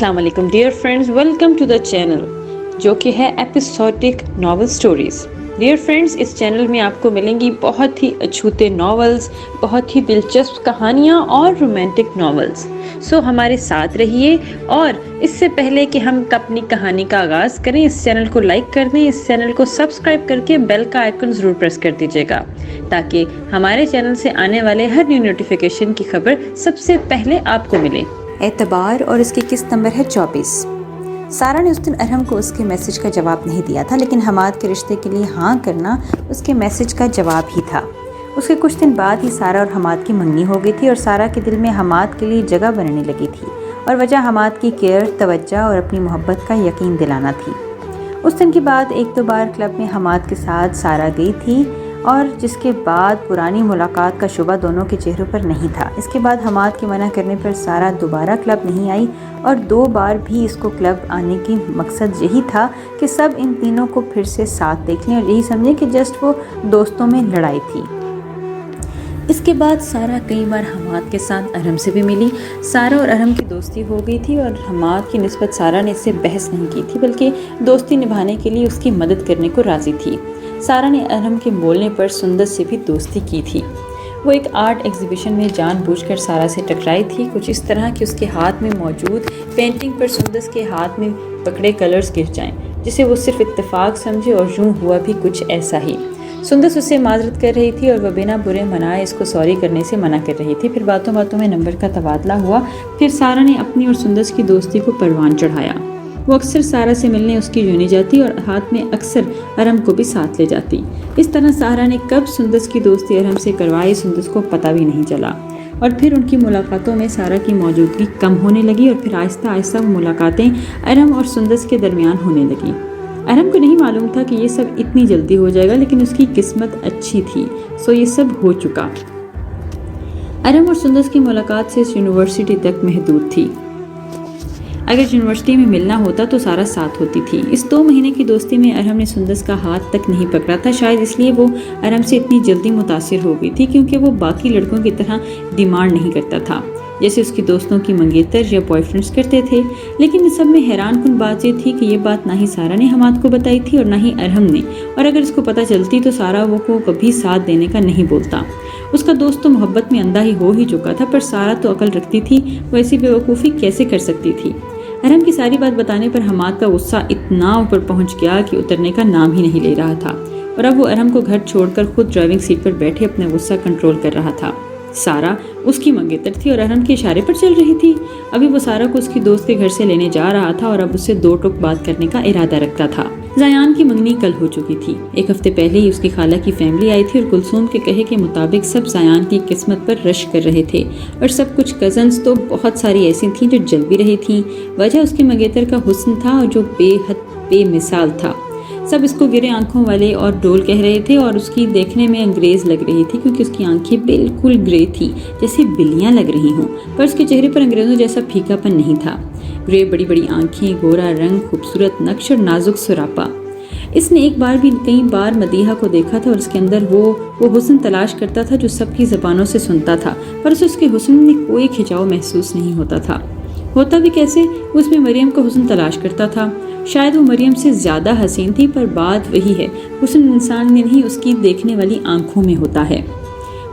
السلام علیکم dear friends, welcome to the channel جو کہ ہے episodic novel stories. Dear friends, اس چینل میں آپ کو ملیں گی بہت ہی اچھوتے ناولز، بہت ہی دلچسپ کہانیاں اور رومانٹک ناولز۔ سو ہمارے ساتھ رہیے، اور اس سے پہلے کہ ہم اپنی کہانی کا آغاز کریں، اس چینل کو لائک کر دیں، اس چینل کو سبسکرائب کر کے بیل کا آئیکن ضرور پریس کر دیجیے گا تاکہ ہمارے چینل سے آنے والے ہر نیو نوٹیفیکیشن کی خبر سب سے پہلے آپ کو ملے۔ اعتبار، اور اس کی قسط نمبر ہے 24۔ سارا نے اس دن ارحم کو اس کے میسج کا جواب نہیں دیا تھا، لیکن حماد کے رشتے کے لیے ہاں کرنا اس کے میسج کا جواب ہی تھا۔ اس کے کچھ دن بعد ہی سارا اور حماد کی منگنی ہو گئی تھی، اور سارا کے دل میں حماد کے لیے جگہ بننے لگی تھی، اور وجہ حماد کی کیئر، توجہ اور اپنی محبت کا یقین دلانا تھی۔ اس دن کے بعد ایک دو بار کلب میں حماد کے ساتھ سارا گئی تھی، اور جس کے بعد پرانی ملاقات کا شبہ دونوں کے چہروں پر نہیں تھا۔ اس کے بعد حماد کے منع کرنے پر سارا دوبارہ کلب نہیں آئی، اور 2 بار بھی اس کو کلب آنے کی مقصد یہی تھا کہ سب ان تینوں کو پھر سے ساتھ دیکھ لیں، اور یہی سمجھیں کہ جسٹ وہ دوستوں میں لڑائی تھی۔ اس کے بعد سارا کئی بار حماد کے ساتھ ارحم سے بھی ملی۔ سارا اور ارحم کی دوستی ہو گئی تھی، اور حماد کی نسبت سارا نے اس سے بحث نہیں کی تھی، بلکہ دوستی نبھانے کے لیے اس کی مدد کرنے کو راضی تھی۔ سارا نے ارحم کے بولنے پر سندس سے بھی دوستی کی تھی۔ وہ ایک آرٹ ایگزیبیشن میں جان بوجھ کر سارا سے ٹکرائی تھی، کچھ اس طرح کہ اس کے ہاتھ میں موجود پینٹنگ پر سندس کے ہاتھ میں پکڑے کلرز گر جائیں، جسے وہ صرف اتفاق سمجھے، اور یوں ہوا بھی کچھ ایسا ہی۔ سندس اسے معذرت کر رہی تھی، اور وہ بنا برے منائے اس کو سوری کرنے سے منع کر رہی تھی۔ پھر باتوں باتوں میں نمبر کا تبادلہ ہوا۔ پھر سارا نے اپنی اور سندس کی دوستی کو پروان چڑھایا۔ وہ اکثر سارا سے ملنے اس کی یونی جاتی، اور ہاتھ میں اکثر ارحم کو بھی ساتھ لے جاتی۔ اس طرح سارا نے کب سندس کی دوستی ارحم سے کروائی، سندس کو پتہ بھی نہیں چلا۔ اور پھر ان کی ملاقاتوں میں سارا کی موجودگی کم ہونے لگی، اور پھر آہستہ آہستہ وہ ملاقاتیں ارحم اور سندس کے درمیان ہونے لگیں۔ ارحم کو نہیں معلوم تھا کہ یہ سب اتنی جلدی ہو جائے گا، لیکن اس کی قسمت اچھی تھی، سو یہ سب ہو چکا۔ ارحم اور سندس کی ملاقات سے یونیورسٹی تک محدود تھی۔ اگر یونیورسٹی میں ملنا ہوتا تو سارا ساتھ ہوتی تھی۔ اس 2 مہینے کی دوستی میں ارحم نے سندس کا ہاتھ تک نہیں پکڑا تھا، شاید اس لیے وہ ارحم سے اتنی جلدی متاثر ہو گئی تھی، کیونکہ وہ باقی لڑکوں کی طرح ڈیمانڈ نہیں کرتا تھا جیسے اس کی دوستوں کی منگیتر یا بوائے فرینڈز کرتے تھے۔ لیکن اس سب میں حیران کن بات یہ تھی کہ یہ بات نہ ہی سارا نے حماد کو بتائی تھی، اور نہ ہی ارحم نے، اور اگر اس کو پتہ چلتی تو سارا وہ کو کبھی ساتھ دینے کا نہیں بولتا۔ اس کا دوست تو محبت میں اندھا ہی چکا تھا، پر سارا تو عقل رکھتی تھی، وہ ایسی بے وقوفی کیسے کر سکتی تھی؟ ارحم کی ساری بات بتانے پر حماد کا غصہ اتنا اوپر پہنچ گیا کہ اترنے کا نام ہی نہیں لے رہا تھا، اور اب وہ ارحم کو گھر چھوڑ کر خود ڈرائیونگ سیٹ پر بیٹھے اپنا غصہ کنٹرول کر رہا تھا۔ سارا اس کی منگیتر تھی اور ارحم کے اشارے پر چل رہی تھی۔ ابھی وہ سارا کو اس کی دوست کے گھر سے لینے جا رہا تھا، اور اب اس سے 2 ٹوک بات کرنے کا ارادہ رکھتا تھا۔ زیان کی منگنی کل ہو چکی تھی۔ 1 ہفتے پہلے ہی اس کی خالہ کی فیملی آئی تھی، اور کلثوم کے کہے کے مطابق سب زیان کی قسمت پر رش کر رہے تھے، اور سب کچھ کزنز تو بہت ساری ایسی تھیں جو جل بھی رہی تھیں۔ وجہ اس کے منگیتر کا حسن تھا، اور جو بے حد بے مثال تھا۔ سب اس کو گرے آنکھوں والے اور ڈول کہہ رہے تھے، اور اس کی دیکھنے میں انگریز لگ رہی تھی، کیونکہ اس کی آنکھیں بالکل گرے تھی جیسے بلیاں لگ رہی ہوں، پر اس کے چہرے پر انگریزوں جیسا پھیکا پن نہیں تھا۔ گرے بڑی بڑی آنکھیں، گورا رنگ، خوبصورت نقش اور نازک سراپا۔ اس نے ایک بار بھی کئی بار مدیحہ کو دیکھا تھا، اور اس کے اندر وہ حسن تلاش کرتا تھا جو سب کی زبانوں سے سنتا تھا، پر اسے اس کے حسن میں کوئی کھچاؤ محسوس نہیں ہوتا تھا۔ ہوتا بھی کیسے؟ وہ اس میں مریم کا حسن تلاش کرتا تھا۔ شاید وہ مریم سے زیادہ حسین تھی، پر بات وہی ہے، حسن انسان میں نہیں، اس کی دیکھنے والی آنکھوں میں ہوتا ہے۔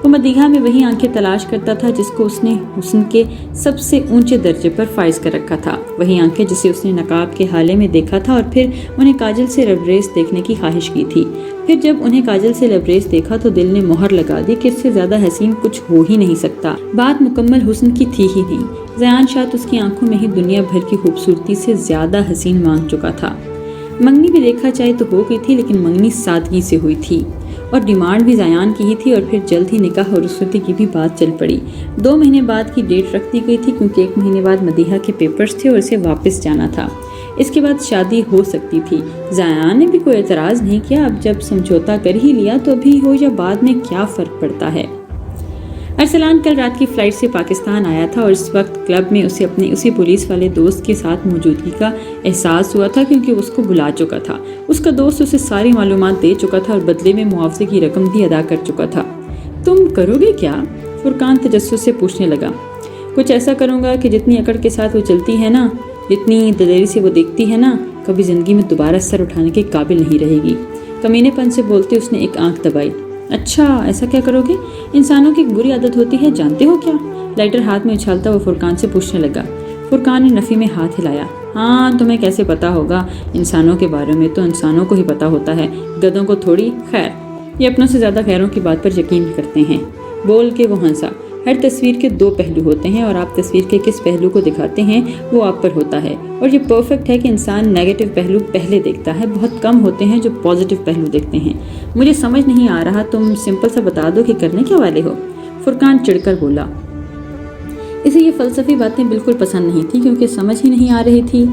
وہ مدیحہ میں وہی آنکھیں تلاش کرتا تھا جس کو اس نے حسن کے سب سے اونچے درجے پر فائز کر رکھا تھا، وہی آنکھیں جسے اس نے نقاب کے حالے میں دیکھا تھا، اور پھر انہیں کاجل سے لبریز دیکھنے کی خواہش کی تھی۔ پھر جب انہیں کاجل سے لبریز دیکھا تو دل نے مہر لگا دی کہ اس سے زیادہ حسین کچھ ہو ہی نہیں سکتا۔ بات مکمل حسن کی تھی ہی نہیں، زیان شاید اس کی آنکھوں میں ہی دنیا بھر کی خوبصورتی سے زیادہ حسین مانگ چکا تھا۔ منگنی بھی دیکھا چاہے تو ہو گئی تھی، لیکن منگنی سادگی سے ہوئی تھی، اور ڈیمانڈ بھی زیان کی ہی تھی، اور پھر جلد ہی نکاح اور رخصتی کی بھی بات چل پڑی۔ 2 مہینے بعد کی ڈیٹ رکھ دی گئی تھی، کیونکہ 1 مہینے بعد مدیحہ کے پیپرز تھے اور اسے واپس جانا تھا۔ اس کے بعد شادی ہو سکتی تھی۔ زیان نے بھی کوئی اعتراض نہیں کیا، اب جب سمجھوتا کر ہی لیا تو ابھی ہو یا بعد میں کیا فرق پڑتا ہے۔ ارسلان کل رات کی فلائٹ سے پاکستان آیا تھا، اور اس وقت کلب میں اسے اپنے اسی پولیس والے دوست کے ساتھ موجودگی کا احساس ہوا تھا، کیونکہ اس کو بلا چکا تھا۔ اس کا دوست اسے ساری معلومات دے چکا تھا، اور بدلے میں معاوضے کی رقم بھی ادا کر چکا تھا۔ تم کرو گے کیا؟ فرقان تجسس سے پوچھنے لگا۔ کچھ ایسا کروں گا کہ جتنی اکڑ کے ساتھ وہ چلتی ہے نا، जितनी दलेरी से वो देखती है ना, कभी ज़िंदगी में दोबारा सर उठाने के काबिल नहीं रहेगी। कमीनेपन से बोलते उसने एक आंख दबाई। अच्छा, ऐसा क्या करोगे? इंसानों की एक बुरी आदत होती है, जानते हो क्या? लाइटर हाथ में उछालता वो फुरकान से पूछने लगा। फुरकान ने नफ़ी में हाथ हिलाया। हाँ, तुम्हें कैसे पता होगा? इंसानों के बारे में तो इंसानों को ही पता होता है, गधों को थोड़ी। खैर, ये अपनों से ज़्यादा गैरों की बात पर यकीन करते हैं। बोल के वो हंसा। हर तस्वीर के दो पहलू होते हैं और आप तस्वीर के किस पहलू को दिखाते हैं वो आप पर होता है। और ये परफेक्ट है कि इंसान नेगेटिव पहलू पहले देखता है, बहुत कम होते हैं जो पॉजिटिव पहलू देखते हैं। मुझे समझ नहीं आ रहा, तुम सिंपल सा बता दो कि करने क्या वाले हो? फुरकान चिढ़कर बोला। इसे ये फ़लसफ़ी बातें बिल्कुल पसंद नहीं थी क्योंकि समझ ही नहीं आ रही थी।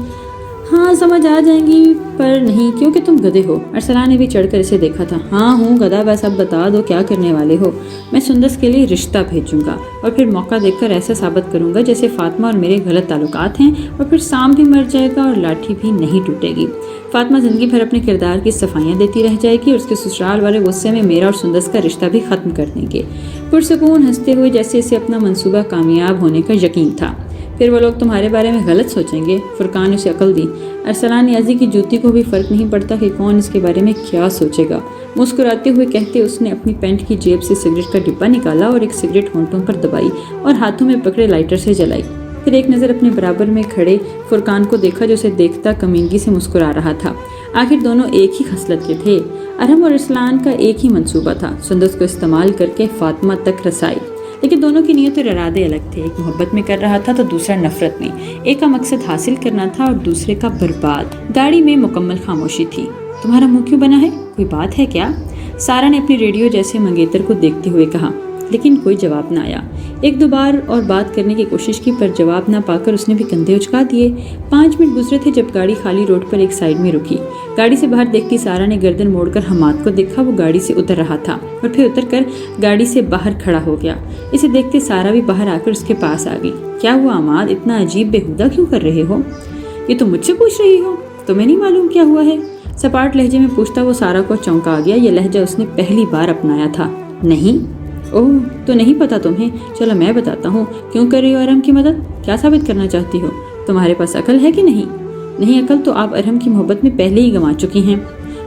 हाँ, समझ आ जाएंगी पर नहीं, क्योंकि तुम गधे हो। अरसलान ने भी चढ़कर इसे देखा था। हाँ हूँ गधा, बस अब बता दो क्या करने वाले हो? मैं सुंदस के लिए रिश्ता भेजूंगा और फिर मौका देखकर ऐसा साबित करूंगा जैसे फातिमा और मेरे गलत ताल्लुकात हैं, और फिर सांप भी मर जाएगा और लाठी भी नहीं टूटेगी। फातिमा ज़िंदगी भर अपने किरदार की सफाइयाँ देती रह जाएगी और उसके ससुराल वाले गुस्से में मेरा और सुंदस का रिश्ता भी ख़त्म कर देंगे। पुरसकून हंसते हुए जैसे इसे अपना मंसूबा कामयाब होने का यकीन था। फिर वो लोग तुम्हारे बारे में गलत सोचेंगे। फुरकान ने उसे अकल दी। अरसलान नियाज़ी की जूती को भी फ़र्क नहीं पड़ता कि कौन इसके बारे में क्या सोचेगा। मुस्कुराते हुए कहते उसने अपनी पैंट की जेब से सिगरेट का डिब्बा निकाला और एक सिगरेट होंठों पर दबाई और हाथों में पकड़े लाइटर से जलाई। फिर एक नज़र अपने बराबर में खड़े फुरकान को देखा जो उसे देखता कमीनगी से मुस्कुरा रहा था। आखिर दोनों एक ही खसलत के थे। अरहम और अरसलान का एक ही मंसूबा था, सुंदस को इस्तेमाल करके फातिमा तक रसाई। लेकिन दोनों की नीयत और इरादे अलग थे। एक मोहब्बत में कर रहा था तो दूसरा नफरत में। एक का मकसद हासिल करना था और दूसरे का बर्बाद। गाड़ी में मुकम्मल खामोशी थी। तुम्हारा मुंह क्यों बना है? कोई बात है क्या? सारा ने अपनी रेडियो जैसे मंगेतर को देखते हुए कहा, लेकिन कोई जवाब न आया। एक दो बार और बात करने की कोशिश की पर जवाब न पाकर उसने भी कंधे उचका दिए। 5 मिनट गुजरे थे जब गाड़ी खाली रोड पर एक साइड में रुकी। गाड़ी से बाहर देखती सारा ने गर्दन मोड़कर हमाद को देखा। वो गाड़ी से उतर रहा था और फिर उतरकर गाड़ी से बाहर खड़ा हो गया। इसे देखते सारा भी बाहर आकर उसके पास आ गई। क्या हुआ हमाद, इतना अजीब बेहुदा क्यों कर रहे हो? ये तो मुझसे पूछ रही हो? तुम्हें नहीं मालूम क्या हुआ है? सपाट लहजे में पूछता वो सारा को चौंका गया। ये लहजा उसने पहली बार अपनाया था। नहीं? ओह, तो नहीं पता तुम्हें? चलो मैं बताता हूँ। क्यों कर रही हो अरहम की मदद? क्या साबित करना चाहती हो? तुम्हारे पास अकल है कि नहीं? नहीं अकल तो आप अरहम की मोहब्बत में पहले ही गंवा चुकी हैं।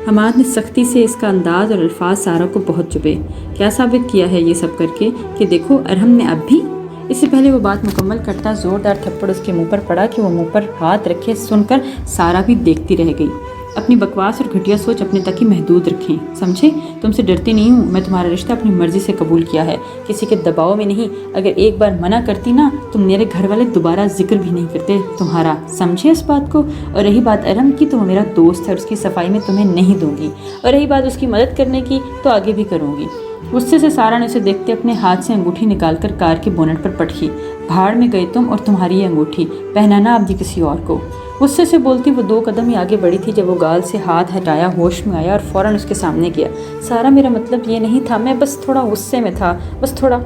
हमाद ने सख्ती से इसका अंदाज और अल्फाज सारा को बहुत चुभे। क्या साबित किया है ये सब करके कि देखो अरहम ने अब भी? इससे पहले वो बात मुकम्मल करता जोरदार थप्पड़ उसके मुंह पर पड़ा कि वो मुंह पर हाथ रखे सुनकर सारा भी देखती रह गई। अपनी बकवास और घटिया सोच अपने तक ही महदूद रखें, समझे? तुमसे डरती नहीं हूँ। मैं तुम्हारा रिश्ता अपनी मर्जी से कबूल किया है, किसी के दबाव में नहीं। अगर एक बार मना करती ना तो मेरे घर वाले दोबारा जिक्र भी नहीं करते तुम्हारा, समझे इस बात को? और रही बात अरहम की, तो वो मेरा दोस्त है, उसकी सफाई में तुम्हें नहीं दूंगी। और रही बात उसकी मदद करने की, तो आगे भी करूँगी। गुस्से से सारा ने उसे देखते अपने हाथ से अंगूठी निकालकर कार के बोनट पर पटकी। भाड़ में गई तुम और तुम्हारी ये अंगूठी, पहनाना अब भी किसी और को। गुस्से से बोलती वो 2 कदम ही आगे बढ़ी थी जब वो गाल से हाथ हटाया, होश में आया और फौरन उसके सामने गया। सारा मेरा मतलब ये नहीं था, मैं बस थोड़ा गुस्से में था, बस थोड़ा।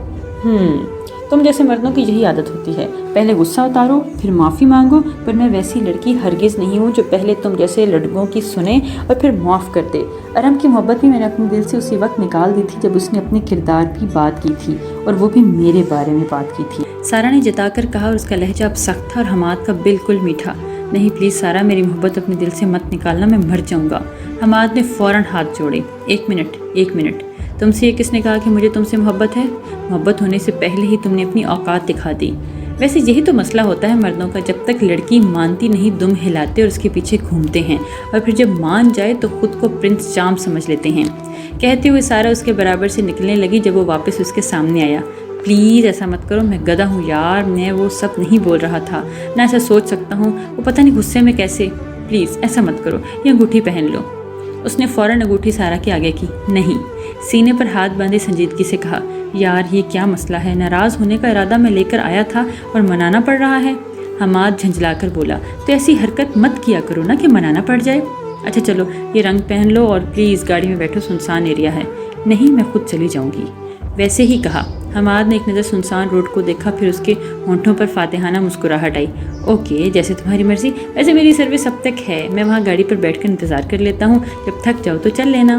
तुम जैसे मर्दों की यही आदत होती है, पहले गुस्सा उतारो फिर माफ़ी मांगो। पर मैं वैसी लड़की हरगिज़ नहीं हूँ जो पहले तुम जैसे लड़कों की सुने और फिर माफ़ कर दे। अरहम की मोहब्बत भी मैंने अपने दिल से उसी वक्त निकाल दी थी जब उसने अपने किरदार की बात की थी, और वो भी मेरे बारे में बात की थी। सारा ने जताकर कहा और उसका लहजा अब सख्त था और हमाद का बिल्कुल मीठा। नहीं प्लीज़ सारा, मेरी मोहब्बत अपने दिल से मत निकालना, मैं मर जाऊँगा। हमाद ने फ़ौरन हाथ जोड़े। एक मिनट, तुमसे ये किसने कहा कि मुझे तुमसे मोहब्बत है? मोहब्बत होने से पहले ही तुमने अपनी औकात दिखा दी। वैसे यही तो मसला होता है मर्दों का, जब तक लड़की मानती नहीं दुम हिलाते और उसके पीछे घूमते हैं, और फिर जब मान जाए तो खुद को प्रिंस चार्म समझ लेते हैं। कहते हुए सारा उसके बराबर से निकलने लगी जब वो वापस उसके सामने आया। प्लीज़ ऐसा मत करो, मैं गधा हूँ यार, मैं वो सब नहीं बोल रहा था ना, ऐसा सोच सकता हूँ, वो पता नहीं गुस्से में कैसे। प्लीज़ ऐसा मत करो, ये अंगूठी पहन लो। उसने फ़ौरन अंगूठी सारा के आगे की। नहीं, सीने पर हाथ बांधे संजीदगी से कहा, यार ये क्या मसला है? नाराज़ होने का इरादा मैं लेकर आया था और मनाना पड़ रहा है। हमाद झंझलाकर बोला, तो ऐसी हरकत मत किया करो ना कि मनाना पड़ जाए। अच्छा चलो ये रंग पहन लो और प्लीज़ गाड़ी में बैठो, सुनसान एरिया है। नहीं, मैं खुद चली जाऊँगी। वैसे ही कहा। हमाद ने एक नज़र सुनसान रोड को देखा, फिर उसके होंठों पर फातिहाना मुस्कुराहट आई। ओके, जैसे तुम्हारी मर्जी। वैसे मेरी सर्विस अब तक है, मैं वहाँ गाड़ी पर बैठकर इंतज़ार कर लेता हूँ, जब थक जाओ तो चल लेना।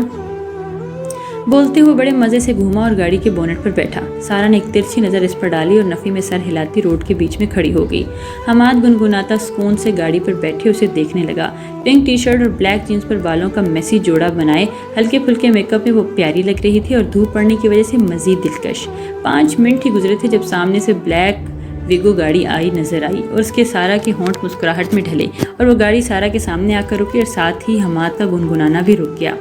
बोलते हुए बड़े मज़े से घूमा और गाड़ी के बोनेट पर बैठा। सारा ने एक तिरछी नज़र इस पर डाली और नफ़ी में सर हिलाती रोड के बीच में खड़ी हो गई। हमाद गुनगुनाता सुकून से गाड़ी पर बैठे उसे देखने लगा। पिंक टी शर्ट और ब्लैक जीन्स पर बालों का मेसी जोड़ा बनाए हल्के फुल्के मेकअप में वो प्यारी लग रही थी और धूप पड़ने की वजह से मज़ीद दिलकश। 5 मिनट ही गुजरे थे जब सामने से ब्लैक विगो गाड़ी आई नजर आई और उसके सारा के होंठ मुस्कुराहट में ढले और वो गाड़ी सारा के सामने आकर रुकी और साथ ही हमाद का गुनगुनाना भी रुक गया।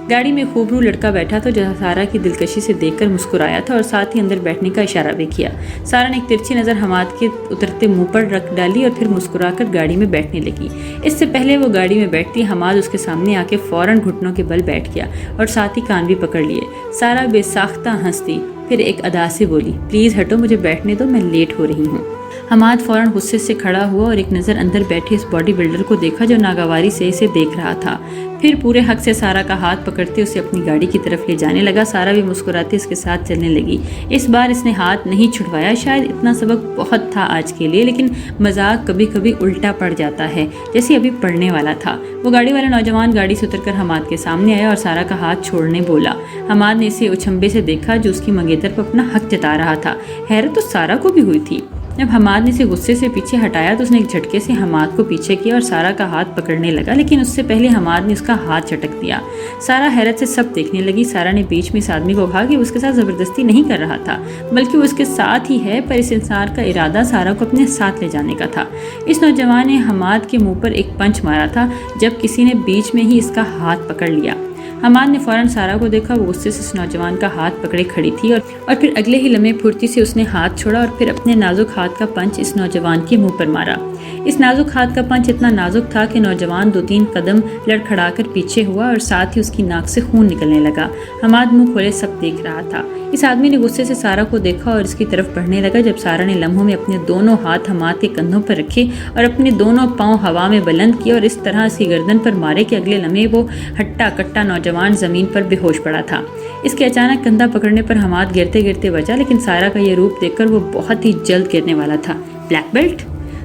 गाड़ी में खूबरू लड़का बैठा था जो सारा की दिलकशी से देखकर मुस्कुराया था और साथ ही अंदर बैठने का इशारा भी किया। सारा ने एक तिरछी नज़र हमाद के उतरते मुंह पर रख डाली और फिर मुस्कुराकर गाड़ी में बैठने लगी। इससे पहले वो गाड़ी में बैठती हमाद उसके सामने आके फौरन घुटनों के बल बैठ गया और साथ ही कान भी पकड़ लिए। सारा बेसाख्ता हंसती फिर एक अदा से बोली, प्लीज़ हटो, मुझे बैठने दो, मैं लेट हो रही हूँ। हमाद फौरन गुस्से से खड़ा हुआ और एक नज़र अंदर बैठे इस बॉडी बिल्डर को देखा जो नागवारी से इसे देख रहा था। फिर पूरे हक से सारा का हाथ पकड़ते उसे अपनी गाड़ी की तरफ ले जाने लगा। सारा भी मुस्कुराती उसके साथ चलने लगी। इस बार इसने हाथ नहीं छुड़वाया। शायद इतना सबक बहुत था आज के लिए, लेकिन मजाक कभी कभी उल्टा पड़ जाता है, जैसे अभी पढ़ने वाला था। वो गाड़ी वाला नौजवान गाड़ी से उतरकर हमाद के सामने आया और सारा का हाथ छोड़ने बोला। हमाद ने इसे उछंबे से देखा जो उसकी मंगेतर पर अपना हक जता रहा था। हैरत तो सारा को भी हुई थी। जब हमाद ने इसे गुस्से से पीछे हटाया तो उसने एक झटके से हमाद को पीछे किया और सारा का हाथ पकड़ने लगा, लेकिन उससे पहले हमाद ने उसका हाथ झटक दिया। सारा हैरत से सब देखने लगी। सारा ने बीच में इस आदमी को कहा कि वो उसके साथ ज़बरदस्ती नहीं कर रहा था, बल्कि वो उसके साथ ही है, पर इस इंसान का इरादा सारा को अपने साथ ले जाने का था। इस नौजवान ने हमाद के मुँह पर एक पंच मारा था जब किसी ने बीच में ही इसका हाथ पकड़ लिया। हमाद ने फौरन सारा को देखा। वो गुस्से से इस नौजवान का हाथ पकड़े खड़ी थी और फिर अगले ही लम्हे फुर्ती से उसने हाथ छोड़ा और फिर अपने नाजुक हाथ का पंच इस नौजवान के मुंह पर मारा। इस नाजुक हाथ का पंच इतना नाजुक था कि नौजवान 2-3 कदम लड़खड़ाकर पीछे हुआ और साथ ही उसकी नाक से खून निकलने लगा। हमाद मुंह खोले सब देख रहा था। इस आदमी ने गुस्से से सारा को देखा और इसकी तरफ बढ़ने लगा। जब सारा ने लम्हों में अपने दोनों हाथ हमाद के कंधों पर रखे और अपने दोनों पांव हवा में बुलंद किए और इस तरह इसकी गर्दन पर मारे कि अगले लम्हे वो हट्टा कट्टा नौजवान जमीन पर बेहोश पड़ा था। इसके अचानक कंधा पकड़ने पर हमाद गिरते गिरते बचा, लेकिन सारा का ये रूप देखकर वो बहुत ही जल्द गिरने वाला था। Black belt?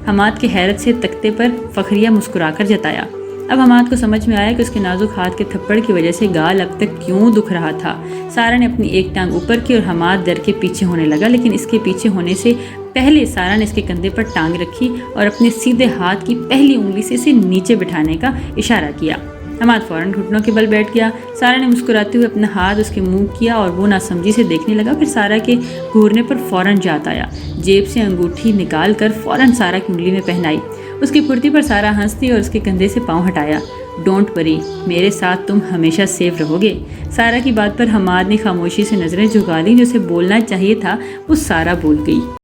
हमाद की हैरत से तख्ते पर फखरिया मुस्कुराकर जताया। अब हमाद को समझ में आया कि उसके नाजुक हाथ के थप्पड़ की वजह से गाल अब तक क्यों दुख रहा था। सारा ने अपनी एक टांग ऊपर की और हमाद डर के पीछे होने लगा, लेकिन इसके पीछे होने से पहले सारा ने इसके कंधे पर टांग रखी और अपने सीधे हाथ की पहली उंगली से इसे नीचे बिठाने का इशारा किया। हमाद फौरन घुटनों के बल बैठ गया। सारा ने मुस्कुराते हुए अपना हाथ उसके मुंह किया और वो नासमझी से देखने लगा। फिर सारा के घूरने पर फौरन जात आया। जेब से अंगूठी निकाल कर फौरन सारा की उंगली में पहनाई। उसकी फुर्ती पर सारा हंसती और उसके कंधे से पाँव हटाया। डोंट वरी, मेरे साथ तुम हमेशा सेफ रहोगे। सारा की बात पर हमाद ने खामोशी से नज़रें झुका ली। जो उसे बोलना चाहिए था वो सारा बोल गई।